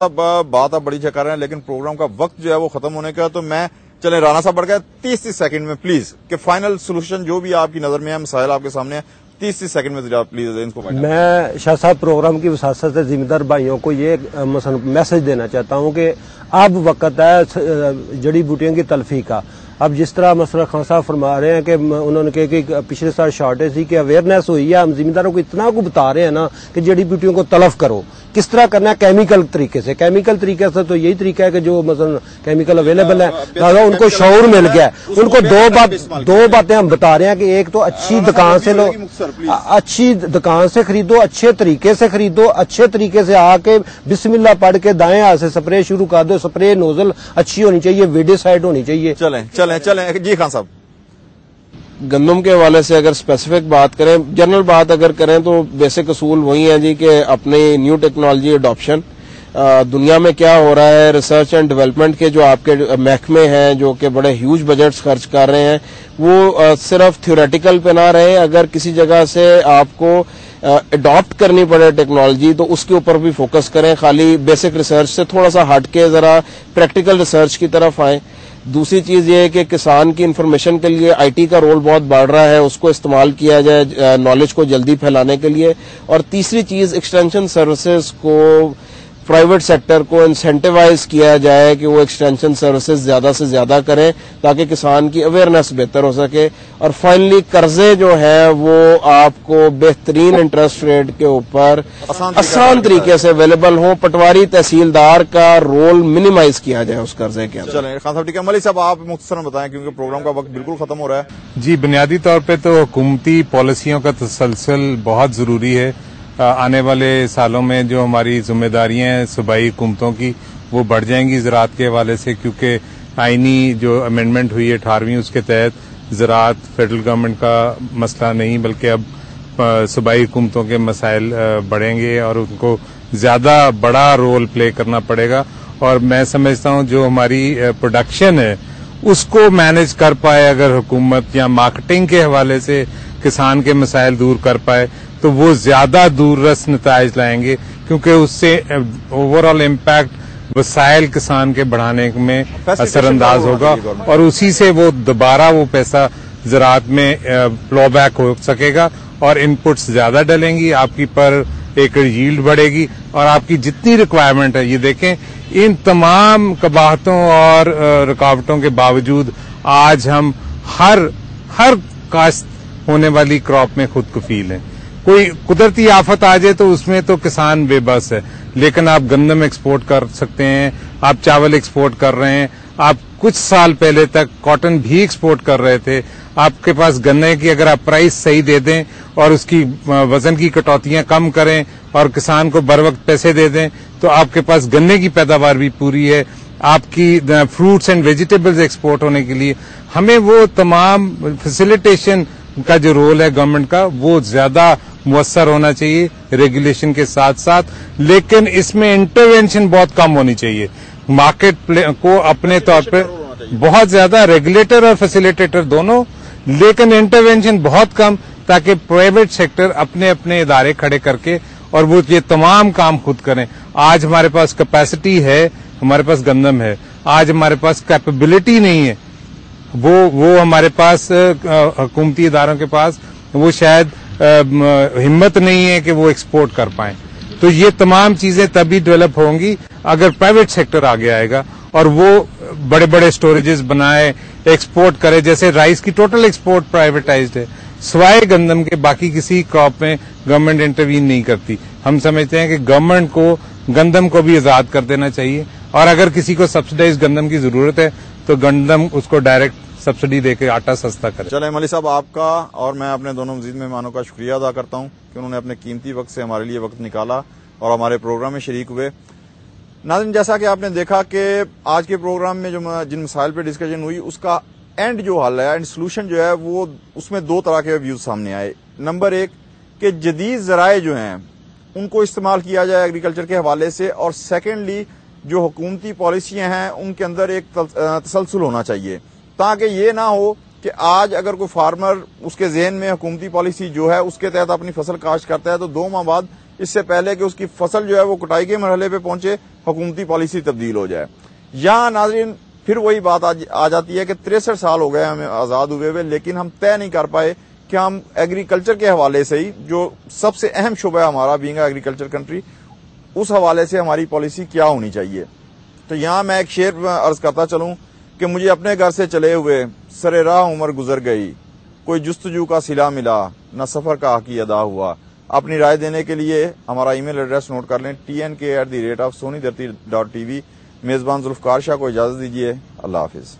اب بات آپ بڑی اچھا کر رہے ہیں لیکن پروگرام کا وقت جو ہے وہ ختم ہونے کا ہے، تو میں چلیں رانا صاحب بڑھ گئے 30 سیکنڈ میں پلیز کہ فائنل سولوشن جو بھی آپ کی نظر میں ہے، مسائل آپ کے سامنے ہیں، 30 سیکنڈ میں پلیز ان کو میں شاہ صاحب پروگرام کی وساطت سے ذمہ دار بھائیوں کو یہ میسج دینا چاہتا ہوں کہ اب وقت ہے جڑی بوٹیوں کی تلفی کا۔ اب جس طرح مثلا خان صاحب فرما رہے ہیں کہ انہوں نے کہا کہ پچھلے سال شارٹیج تھی کہ اویئرنیس ہوئی ہے، ہم ذمہ داروں کو اتنا کو بتا رہے ہیں نا کہ جڑی بوٹیوں کو تلف کرو، کس طرح کرنا ہے کیمیکل طریقے سے۔ کیمیکل طریقے سے تو یہی طریقہ ہے کہ جو مثلا کیمیکل اویلیبل ہے ان کو شعور مل گیا ہے۔ ان کو دو باتیں ہم بتا رہے ہیں کہ ایک تو اچھی دکان سے لو، اچھی دکان سے خریدو، اچھے طریقے سے خریدو، اچھے طریقے سے آ کے بسم اللہ پڑھ کے دائیں ہاتھ سے سپرے شروع کر دو۔ سپرے نوزل اچھی ہونی چاہیے، ویڈیسائڈ ہونی چاہیے۔ چلیں جی خان صاحب، گندم کے حوالے سے اگر اسپیسیفک بات کریں، جنرل بات اگر کریں تو بیسک اصول وہی ہیں جی کہ اپنی نیو ٹیکنالوجی اڈاپشن۔ دنیا میں کیا ہو رہا ہے، ریسرچ اینڈ ڈیولپمنٹ کے جو آپ کے محکمے ہیں جو کہ بڑے ہیوج بجٹس خرچ کر رہے ہیں، وہ صرف تھیوریٹیکل پہ نہ رہے۔ اگر کسی جگہ سے آپ کو اڈاپٹ کرنی پڑے ٹیکنالوجی تو اس کے اوپر بھی فوکس کریں، خالی بیسک ریسرچ سے تھوڑا سا ہٹ کے ذرا پریکٹیکل ریسرچ کی طرف آئیں۔ دوسری چیز یہ ہے کہ کسان کی انفارمیشن کے لیے آئی ٹی کا رول بہت بڑھ رہا ہے، اس کو استعمال کیا جائے نالج کو جلدی پھیلانے کے لیے۔ اور تیسری چیز ایکسٹینشن سروسز کو، پرائیویٹ سیکٹر کو انسینٹیوائز کیا جائے کہ وہ ایکسٹینشن سروسز زیادہ سے زیادہ کریں تاکہ کسان کی اویئرنیس بہتر ہو سکے۔ اور فائنلی قرضے جو ہیں وہ آپ کو بہترین انٹرسٹ ریٹ کے اوپر آسان طریقے سے اویلیبل ہوں، پٹواری تحصیلدار کا رول منیمائز کیا جائے اس قرضے کے اندر۔ چلیں خان صاحب ٹھیک ہے، ملک صاحب آپ مختصراً بتائیں کیونکہ پروگرام کا وقت بالکل ختم ہو رہا ہے۔ جی، بنیادی طور پہ تو حکومتی پالیسیوں کا تسلسل بہت ضروری ہے۔ آنے والے سالوں میں جو ہماری ذمہ داریاں ہیں صوبائی حکومتوں کی وہ بڑھ جائیں گی زراعت کے حوالے سے، کیونکہ آئینی جو امینڈمنٹ ہوئی ہے 18ویں اس کے تحت زراعت فیڈرل گورنمنٹ کا مسئلہ نہیں بلکہ اب صوبائی حکومتوں کے مسائل بڑھیں گے اور ان کو زیادہ بڑا رول پلے کرنا پڑے گا۔ اور میں سمجھتا ہوں جو ہماری پروڈکشن ہے اس کو مینج کر پائے اگر حکومت، یا مارکیٹنگ کے حوالے سے کسان کے مسائل دور کر پائے تو وہ زیادہ دور رس نتائج لائیں گے، کیونکہ اس سے اوور آل امپیکٹ وسائل کسان کے بڑھانے میں اثر انداز ہوگا اور اسی سے وہ دوبارہ وہ پیسہ زراعت میں فلو بیک ہو سکے گا اور ان پٹس زیادہ ڈلیں گی، آپ کی پر ایکڑ ییلڈ بڑھے گی اور آپ کی جتنی ریکوائرمنٹ ہے۔ یہ دیکھیں ان تمام قباحتوں اور رکاوٹوں کے باوجود آج ہم ہر کاشت ہونے والی کراپ میں خود کفیل ہیں۔ کوئی قدرتی آفت آ جائے تو اس میں تو کسان بے بس ہے، لیکن آپ گندم ایکسپورٹ کر سکتے ہیں، آپ چاول ایکسپورٹ کر رہے ہیں، آپ کچھ سال پہلے تک کاٹن بھی ایکسپورٹ کر رہے تھے۔ آپ کے پاس گنے کی اگر آپ پرائس صحیح دے دیں اور اس کی وزن کی کٹوتیاں کم کریں اور کسان کو بر وقت پیسے دے دیں تو آپ کے پاس گنے کی پیداوار بھی پوری ہے۔ آپ کی فروٹس اینڈ ویجیٹیبلز ایکسپورٹ ہونے کے لیے ہمیں وہ تمام فیسیلیٹیشن کا جو رول ہے گورنمنٹ کا وہ زیادہ مؤثر ہونا چاہیے ریگولیشن کے ساتھ ساتھ، لیکن اس میں انٹروینشن بہت کم ہونی چاہیے۔ مارکیٹ کو اپنے طور پہ بہت زیادہ ریگولیٹر اور فیسیلیٹیٹر دونوں، لیکن انٹروینشن بہت کم تاکہ پرائیویٹ سیکٹر اپنے اپنے ادارے کھڑے کر کے اور وہ یہ تمام کام خود کریں۔ آج ہمارے پاس کیپیسٹی ہے، ہمارے پاس گندم ہے، آج ہمارے پاس کیپیبلٹی نہیں ہے، وہ ہمارے پاس حکومتی اداروں کے پاس وہ شاید ہمت نہیں ہے کہ وہ ایکسپورٹ کر پائیں۔ تو یہ تمام چیزیں تبھی ڈیولپ ہوں گی اگر پرائیویٹ سیکٹر آگے آئے گا اور وہ بڑے بڑے سٹوریجز بنائے، ایکسپورٹ کرے۔ جیسے رائس کی ٹوٹل ایکسپورٹ پرائیویٹائزڈ ہے، سوائے گندم کے باقی کسی کراپ میں گورنمنٹ انٹروین نہیں کرتی۔ ہم سمجھتے ہیں کہ گورنمنٹ کو گندم کو بھی آزاد کر دینا چاہیے اور اگر کسی کو سبسڈائز گندم کی ضرورت ہے تو گندم اس کو ڈائریکٹ سبسڈی دے کے آٹا سستا کرے۔ چلیں ملک صاحب، آپ کا اور میں اپنے دونوں مزید مہمانوں کا شکریہ ادا کرتا ہوں کہ انہوں نے اپنے قیمتی وقت سے ہمارے لیے وقت نکالا اور ہمارے پروگرام میں شریک ہوئے۔ ناظرین، جیسا کہ آپ نے دیکھا کہ آج کے پروگرام میں جن مسائل پہ ڈسکشن ہوئی اس کا اینڈ جو حل ہے، اینڈ سولوشن جو ہے، وہ اس میں دو طرح کے ویوز سامنے آئے۔ نمبر ایک کہ جدید ذرائع جو ہیں ان کو استعمال کیا جائے ایگریکلچر کے حوالے سے، اور سیکنڈلی جو حکومتی پالیسیاں ہیں ان کے اندر ایک تسلسل ہونا چاہیے تاکہ یہ نہ ہو کہ آج اگر کوئی فارمر اس کے ذہن میں حکومتی پالیسی جو ہے اس کے تحت اپنی فصل کاشت کرتا ہے تو 2 ماہ بعد اس سے پہلے کہ اس کی فصل جو ہے وہ کٹائی کے مرحلے پہ پہنچے، حکومتی پالیسی تبدیل ہو جائے۔ یہاں ناظرین پھر وہی بات آ جاتی ہے کہ 63 سال ہو گئے ہمیں آزاد ہوئے ہوئے، لیکن ہم طے نہیں کر پائے کہ ہم ایگریکلچر کے حوالے سے ہی، جو سب سے اہم شعبہ ہے ہمارا بینگ ایگریکلچر کنٹری، اس حوالے سے ہماری پالیسی کیا ہونی چاہیے۔ تو یہاں میں ایک شعر عرض کرتا چلوں کہ مجھے اپنے گھر سے چلے ہوئے سر راہ عمر گزر گئی، کوئی جستجو کا صلہ ملا نہ سفر کا حقی ادا ہوا۔ اپنی رائے دینے کے لیے ہمارا ای میل ایڈریس نوٹ کر لیں، tnk@sonidharti.tv۔ میزبان ذوالفقار شاہ کو اجازت دیجیے، اللہ حافظ۔